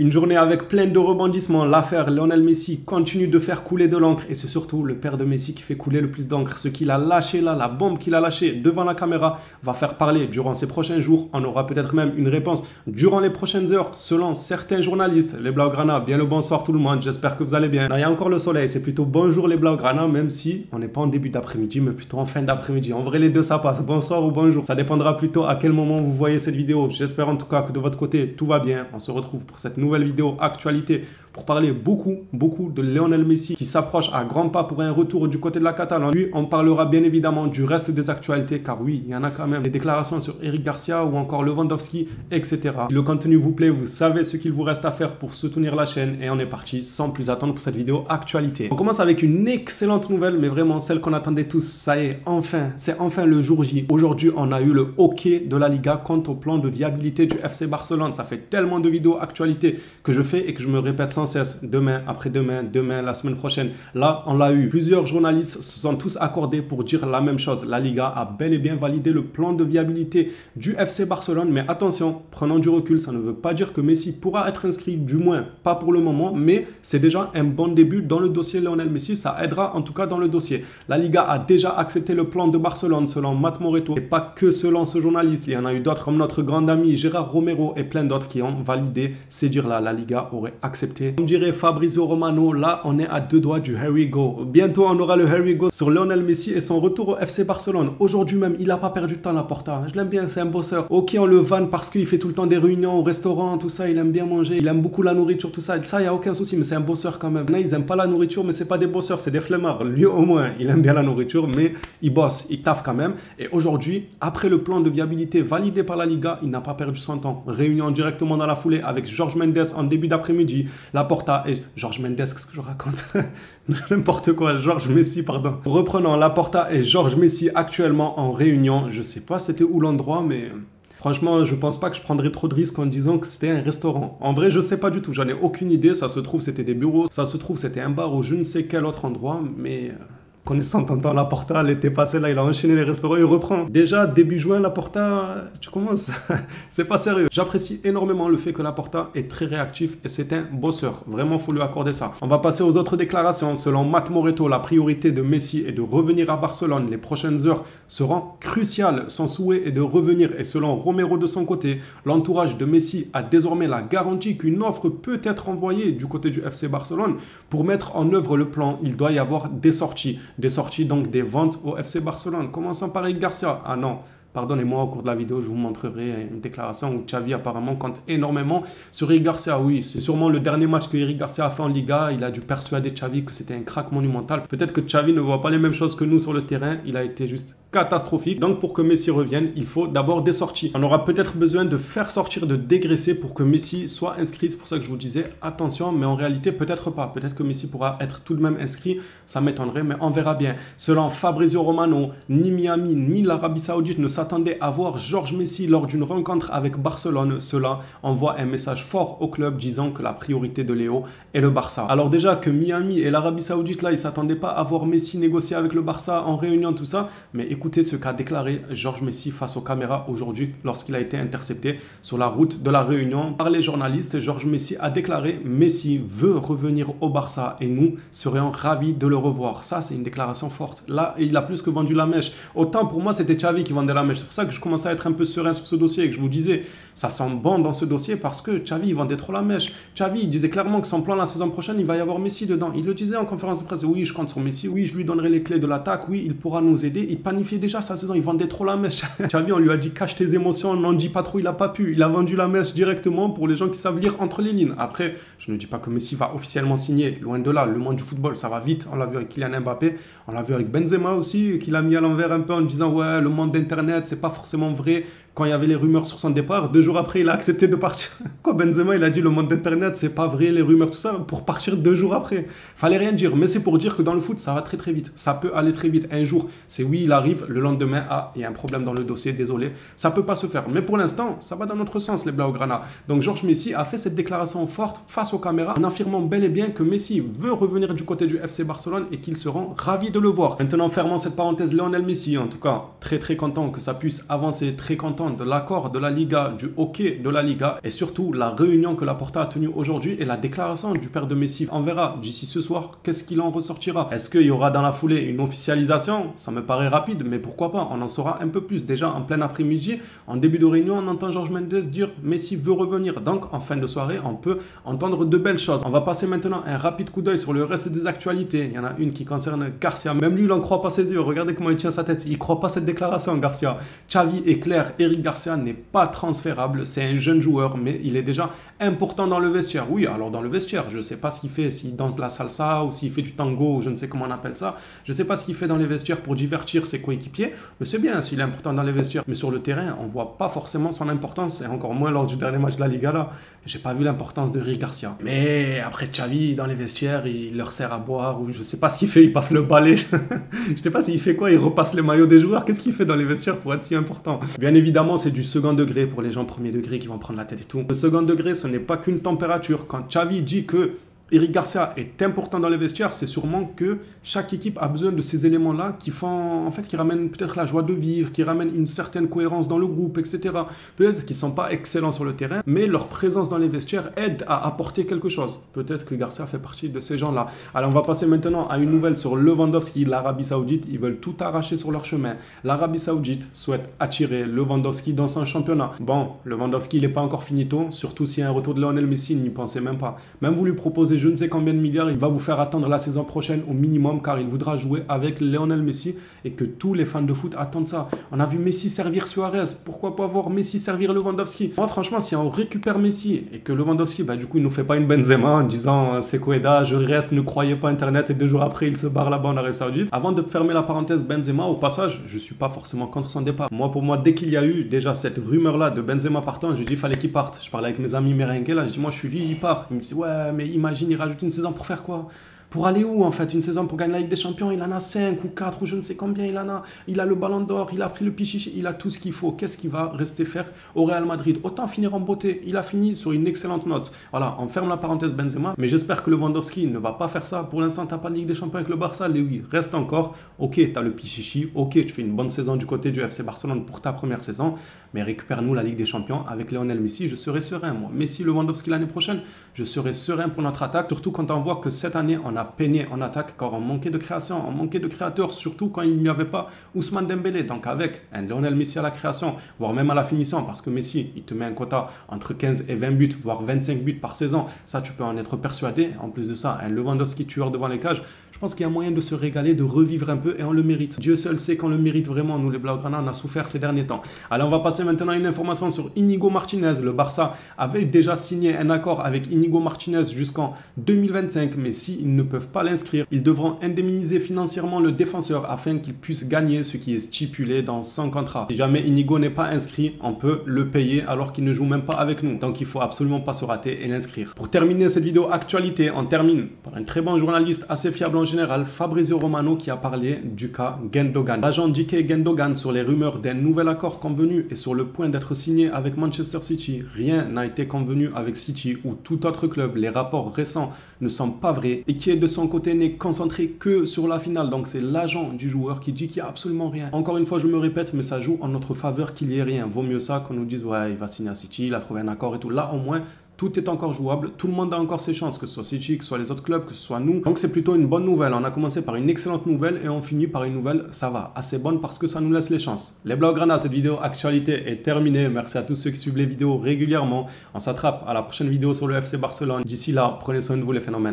Une journée avec plein de rebondissements. L'affaire Lionel Messi continue de faire couler de l'encre et c'est surtout le père de Messi qui fait couler le plus d'encre. Ce qu'il a lâché là, la bombe qu'il a lâchée devant la caméra va faire parler durant ces prochains jours. On aura peut-être même une réponse durant les prochaines heures selon certains journalistes. Les Blaugrana, bien le bonsoir tout le monde, j'espère que vous allez bien. Là, il y a encore le soleil, c'est plutôt bonjour les Blaugrana, même si on n'est pas en début d'après-midi mais plutôt en fin d'après-midi. En vrai les deux ça passe, bonsoir ou bonjour. Ça dépendra plutôt à quel moment vous voyez cette vidéo. J'espère en tout cas que de votre côté tout va bien. On se retrouve pour cette nouvelle vidéo actualité pour parler beaucoup de Lionel Messi qui s'approche à grands pas pour un retour du côté de la Catalogne. Puis on parlera bien évidemment du reste des actualités car oui, il y en a quand même des déclarations sur Eric Garcia ou encore Lewandowski, etc. Si le contenu vous plaît, vous savez ce qu'il vous reste à faire pour soutenir la chaîne et on est parti sans plus attendre pour cette vidéo actualité. On commence avec une excellente nouvelle, mais vraiment celle qu'on attendait tous. Ça y est, enfin, c'est enfin le jour J. Aujourd'hui, on a eu le OK de la Liga quant au plan de viabilité du FC Barcelone. Ça fait tellement de vidéos actualité que je fais et que je me répète sans cesse, demain, après-demain, demain, la semaine prochaine. Là, on l'a eu. Plusieurs journalistes se sont tous accordés pour dire la même chose. La Liga a bel et bien validé le plan de viabilité du FC Barcelone. Mais attention, prenons du recul. Ça ne veut pas dire que Messi pourra être inscrit, du moins pas pour le moment. Mais c'est déjà un bon début dans le dossier Lionel Messi. Ça aidera en tout cas dans le dossier. La Liga a déjà accepté le plan de Barcelone selon Matt Moreto. Et pas que selon ce journaliste. Il y en a eu d'autres comme notre grand ami Gérard Romero et plein d'autres qui ont validé ces dires-là. La Liga aurait accepté. Comme dirait Fabrizio Romano, là on est à deux doigts du here we go. Bientôt on aura le here we go sur Lionel Messi et son retour au FC Barcelone. Aujourd'hui même, il n'a pas perdu de temps Laporta. Je l'aime bien, c'est un bosseur. Ok, on le vanne parce qu'il fait tout le temps des réunions au restaurant, tout ça, il aime bien manger, il aime beaucoup la nourriture, tout ça. Ça, il n'y a aucun souci, mais c'est un bosseur quand même. Là, ils n'aiment pas la nourriture, mais c'est pas des bosseurs, c'est des flemmards. Lui au moins, il aime bien la nourriture, mais il bosse, il taffe quand même. Et aujourd'hui, après le plan de viabilité validé par la Liga, il n'a pas perdu son temps. Réunion directement dans la foulée avec Jorge Mendes en début d'après-midi. Laporta et Jorge Mendes, qu'est-ce que je raconte? N'importe quoi, Jorge Messi, pardon. Reprenons, Laporta et Jorge Messi actuellement en réunion. Je sais pas c'était où l'endroit, mais franchement, je pense pas que je prendrais trop de risques en disant que c'était un restaurant. En vrai, je sais pas du tout, j'en ai aucune idée. Ça se trouve, c'était des bureaux, ça se trouve, c'était un bar ou je ne sais quel autre endroit, mais connaissant Tonton Laporta, elle était passée là, il a enchaîné les restaurants, il reprend. Déjà, début juin, Laporta, tu commences. C'est pas sérieux. J'apprécie énormément le fait que Laporta est très réactif et c'est un bosseur. Vraiment, faut lui accorder ça. On va passer aux autres déclarations. Selon Matt Moreto, la priorité de Messi est de revenir à Barcelone. Les prochaines heures seront cruciales. Son souhait est de revenir et selon Romero de son côté, l'entourage de Messi a désormais la garantie qu'une offre peut être envoyée du côté du FC Barcelone. Pour mettre en œuvre le plan, il doit y avoir des sorties. Des sorties, donc des ventes au FC Barcelone. Commençons par Eric Garcia. Ah non, pardonnez-moi, au cours de la vidéo, je vous montrerai une déclaration où Xavi apparemment compte énormément sur Eric Garcia. Oui, c'est sûrement le dernier match que Eric Garcia a fait en Liga. Il a dû persuader Xavi que c'était un crack monumental. Peut-être que Xavi ne voit pas les mêmes choses que nous sur le terrain. Il a été juste catastrophique. Donc pour que Messi revienne, il faut d'abord des sorties. On aura peut-être besoin de faire sortir, de dégraisser pour que Messi soit inscrit. C'est pour ça que je vous disais attention, mais en réalité peut-être pas. Peut-être que Messi pourra être tout de même inscrit. Ça m'étonnerait, mais on verra bien. Selon Fabrizio Romano, ni Miami ni l'Arabie Saoudite ne s'attendaient à voir Jorge Messi lors d'une rencontre avec Barcelone. Cela envoie un message fort au club disant que la priorité de Léo est le Barça. Alors déjà que Miami et l'Arabie Saoudite là, ils s'attendaient pas à voir Messi négocier avec le Barça en réunion, tout ça, mais écoutez ce qu'a déclaré Jorge Messi face aux caméras aujourd'hui lorsqu'il a été intercepté sur la route de la Réunion par les journalistes. Jorge Messi a déclaré « Messi veut revenir au Barça et nous serions ravis de le revoir ». Ça, c'est une déclaration forte. Là, il a plus que vendu la mèche. Autant pour moi, c'était Xavi qui vendait la mèche. C'est pour ça que je commençais à être un peu serein sur ce dossier et que je vous disais, ça sent bon dans ce dossier parce que Xavi, il vendait trop la mèche. Xavi, il disait clairement que son plan la saison prochaine, il va y avoir Messi dedans. Il le disait en conférence de presse. Oui, je compte sur Messi. Oui, je lui donnerai les clés de l'attaque. Oui, il pourra nous aider. Il planifiait déjà sa saison, il vendait trop la mèche. Xavi, on lui a dit cache tes émotions, n'en dis pas trop, il a pas pu. Il a vendu la mèche directement pour les gens qui savent lire entre les lignes. Après, je ne dis pas que Messi va officiellement signer, loin de là. Le monde du football, ça va vite. On l'a vu avec Kylian Mbappé, on l'a vu avec Benzema aussi, qu'il a mis à l'envers un peu en disant ouais, le monde d'internet, c'est pas forcément vrai. Quand il y avait les rumeurs sur son départ, 2 jours après, il a accepté de partir. Quoi, Benzema, il a dit le monde d'internet, c'est pas vrai, les rumeurs, tout ça, pour partir 2 jours après. Fallait rien dire, mais c'est pour dire que dans le foot, ça va très très vite. Ça peut aller très vite. Un jour, c'est oui, il arrive, le lendemain, ah, il y a un problème dans le dossier, désolé. Ça peut pas se faire. Mais pour l'instant, ça va dans notre sens, les Blaugrana. Donc Jorge Messi a fait cette déclaration forte face aux caméras en affirmant bel et bien que Messi veut revenir du côté du FC Barcelone et qu'ils seront ravis de le voir. Maintenant, fermons cette parenthèse, Lionel Messi, en tout cas, très très content que ça puisse avancer, très content d'entente, de l'accord de la Liga, du hockey de la Liga et surtout la réunion que Laporta a tenue aujourd'hui et la déclaration du père de Messi. On verra d'ici ce soir qu'est-ce qu'il en ressortira. Est-ce qu'il y aura dans la foulée une officialisation? Ça me paraît rapide, mais pourquoi pas? On en saura un peu plus. Déjà en plein après-midi, en début de réunion, on entend Jorge Mendes dire Messi veut revenir. Donc en fin de soirée, on peut entendre de belles choses. On va passer maintenant un rapide coup d'œil sur le reste des actualités. Il y en a une qui concerne Garcia. Même lui, il n'en croit pas ses yeux. Regardez comment il tient sa tête. Il ne croit pas cette déclaration, Garcia. Xavi est clair, Eric Garcia n'est pas transférable. C'est un jeune joueur, mais il est déjà important dans le vestiaire. Oui, alors dans le vestiaire, je ne sais pas ce qu'il fait, s'il danse de la salsa ou s'il fait du tango, ou je ne sais comment on appelle ça. Je ne sais pas ce qu'il fait dans les vestiaires pour divertir ses coéquipiers, mais c'est bien s'il est important dans les vestiaires. Mais sur le terrain, on ne voit pas forcément son importance, et encore moins lors du dernier match de la Liga là. J'ai pas vu l'importance de Eric Garcia. Mais après Xavi, dans les vestiaires, il leur sert à boire, ou je sais pas ce qu'il fait, il passe le balai. Je sais pas s'il fait quoi, il repasse les maillots des joueurs. Qu'est-ce qu'il fait dans les vestiaires pour être si important? Bien évidemment, c'est du second degré pour les gens premier degré qui vont prendre la tête et tout. Le second degré, ce n'est pas qu'une température. Quand Xavi dit que Eric Garcia est important dans les vestiaires, c'est sûrement que chaque équipe a besoin de ces éléments-là qui font, en fait, qui ramènent peut-être la joie de vivre, qui ramènent une certaine cohérence dans le groupe, etc. Peut-être qu'ils ne sont pas excellents sur le terrain, mais leur présence dans les vestiaires aide à apporter quelque chose. Peut-être que Garcia fait partie de ces gens-là. Alors, on va passer maintenant à une nouvelle sur Lewandowski, l'Arabie Saoudite. Ils veulent tout arracher sur leur chemin. L'Arabie Saoudite souhaite attirer Lewandowski dans son championnat. Bon, Lewandowski, il n'est pas encore finito, surtout s'il y a un retour de Lionel Messi, n'y pensez même pas. Même vous lui proposez je ne sais combien de milliards, il va vous faire attendre la saison prochaine au minimum car il voudra jouer avec Lionel Messi et que tous les fans de foot attendent ça. On a vu Messi servir Suarez, pourquoi pas voir Messi servir Lewandowski? Moi franchement, si on récupère Messi et que Lewandowski, du coup il nous fait pas une Benzema en disant c'est Koeda, je reste, ne croyez pas Internet et 2 jours après il se barre là-bas en Arabie Saoudite. Avant de fermer la parenthèse Benzema, au passage, je suis pas forcément contre son départ. Pour moi, dès qu'il y a eu déjà cette rumeur là de Benzema partant, j'ai dit fallait qu'il parte. Je parlais avec mes amis merengues là, je dis moi je suis lui, il part. Il me dit ouais mais imagine il rajoute une saison pour faire quoi? Pour aller où en fait? Une saison pour gagner la Ligue des Champions, il en a 5 ou 4 ou je ne sais combien il en a. Il a le ballon d'or, il a pris le pichichi, il a tout ce qu'il faut. Qu'est-ce qu'il va rester faire au Real Madrid? Autant finir en beauté. Il a fini sur une excellente note. Voilà, on ferme la parenthèse Benzema, mais j'espère que Lewandowski ne va pas faire ça. Pour l'instant, tu n'as pas de Ligue des Champions avec le Barça, mais oui, reste encore. Ok, tu as le pichichi, ok, tu fais une bonne saison du côté du FC Barcelone pour ta première saison, mais récupère-nous la Ligue des Champions avec Lionel Messi, je serai serein moi. Messi, Lewandowski l'année prochaine, je serai serein pour notre attaque, surtout quand on voit que cette année, on a peiné en attaque car on manquait de création, on manquait de créateurs, surtout quand il n'y avait pas Ousmane Dembélé. Donc avec un Lionel Messi à la création, voire même à la finition, parce que Messi, il te met un quota entre 15 et 20 buts, voire 25 buts par saison. Ça, tu peux en être persuadé. En plus de ça, un Lewandowski tueur devant les cages, je pense qu'il y a moyen de se régaler, de revivre un peu et on le mérite. Dieu seul sait qu'on le mérite vraiment. Nous, les Blaugrana, on a souffert ces derniers temps. Alors, on va passer maintenant à une information sur Inigo Martinez. Le Barça avait déjà signé un accord avec Inigo Martinez jusqu'en 2025, mais s'ils ne peuvent pas l'inscrire, ils devront indemniser financièrement le défenseur afin qu'il puisse gagner ce qui est stipulé dans son contrat. Si jamais Inigo n'est pas inscrit, on peut le payer alors qu'il ne joue même pas avec nous. Donc il faut absolument pas se rater et l'inscrire. Pour terminer cette vidéo actualité, on termine par un très bon journaliste assez fiable en général, Fabrizio Romano, qui a parlé du cas Gundogan. L'agent J.K. Gundogan sur les rumeurs d'un nouvel accord convenu et sur le point d'être signé avec Manchester City. Rien n'a été convenu avec City ou tout autre club. Les rapports récents ne sont pas vrais et qui est de son côté n'est concentré que sur la finale. Donc c'est l'agent du joueur qui dit qu'il n'y a absolument rien. Encore une fois, je me répète, mais ça joue en notre faveur qu'il n'y ait rien. Vaut mieux ça qu'on nous dise ouais, il va signer à City, il a trouvé un accord et tout. Là, au moins, tout est encore jouable, tout le monde a encore ses chances, que ce soit City, que ce soit les autres clubs, que ce soit nous. Donc c'est plutôt une bonne nouvelle. On a commencé par une excellente nouvelle et on finit par une nouvelle, ça va, assez bonne parce que ça nous laisse les chances. Les Blaugrana, cette vidéo actualité est terminée. Merci à tous ceux qui suivent les vidéos régulièrement. On s'attrape à la prochaine vidéo sur le FC Barcelone. D'ici là, prenez soin de vous les phénomènes.